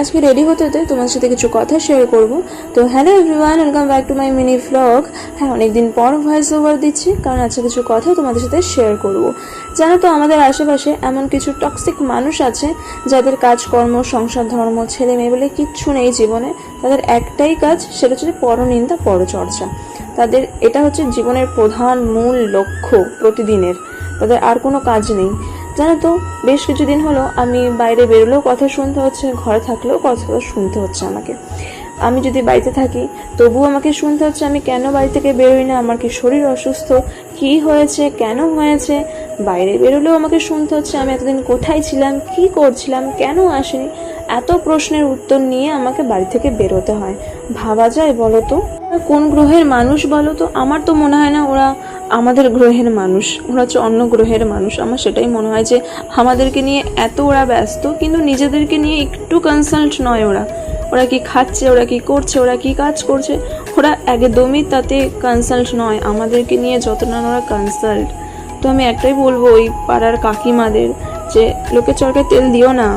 আজকে রেডি হতে হতে তোমার সাথে কিছু কথা শেয়ার করব। তো hello everyone, welcome back to my mini vlog. হ্যাঁ, অনেকদিন পর ভয়েস ওভার দিচ্ছি, কারণ আজকে কিছু কথা তোমাদের সাথে শেয়ার করব। জানো তো, আমাদের আশেপাশে এমন কিছু টক্সিক মানুষ আছে যাদের কাজকর্ম, সংসার, ধর্ম, ছেলে মেয়ে বলে কিচ্ছু নেই জীবনে। তাদের একটাই কাজ, সেটা হচ্ছে পরনিন্দা, পরচর্চা। তাদের এটা হচ্ছে জীবনের প্রধান মূল লক্ষ্য প্রতিদিনের। তাদের আর কোনো কাজ নেই। জানো তো, বেশ কিছুদিন হলো আমি বাইরে বেরোলেও কথা শুনতে হচ্ছে, ঘরে থাকলেও কথা শুনতে হচ্ছে আমাকে। আমি যদি বাড়িতে থাকি তবুও আমাকে শুনতে হচ্ছে আমি কেন বাড়ি থেকে বেরোই না, আমার কি শরীর অসুস্থ, কি হয়েছে, কেন হয়েছে। বাইরে বেরোলেও আমাকে শুনতে হচ্ছে আমি এতদিন কোথায় ছিলাম, কি করছিলাম, কেন আসেনি। এত প্রশ্নের উত্তর নিয়ে আমাকে বাড়ি থেকে বেরোতে হয়। ভাবা যায় বলো তো, কোন গ্রহের মানুষ বলো তো? আমার তো মনে হয় না ওরা আমাদের গ্রহের মানুষ, ওরা হচ্ছে অন্য গ্রহের মানুষ। আমার সেটাই মনে হয় যে আমাদেরকে নিয়ে এত ওরা ব্যস্ত, কিন্তু নিজেদেরকে নিয়ে একটু কনসাল্ট নয় ওরা। ওরা কি খাচ্ছে, ওরা কি করছে, ওরা কি কাজ করছে, ওরা একদমই তাতে কনসাল্ট নয়। আমাদেরকে নিয়ে যত না ওরা কনসাল্ট। তো আমি একটাই বলবো ওই পাড়ার কাকিমাদের যে লোকের চরকায় তেল দিও না।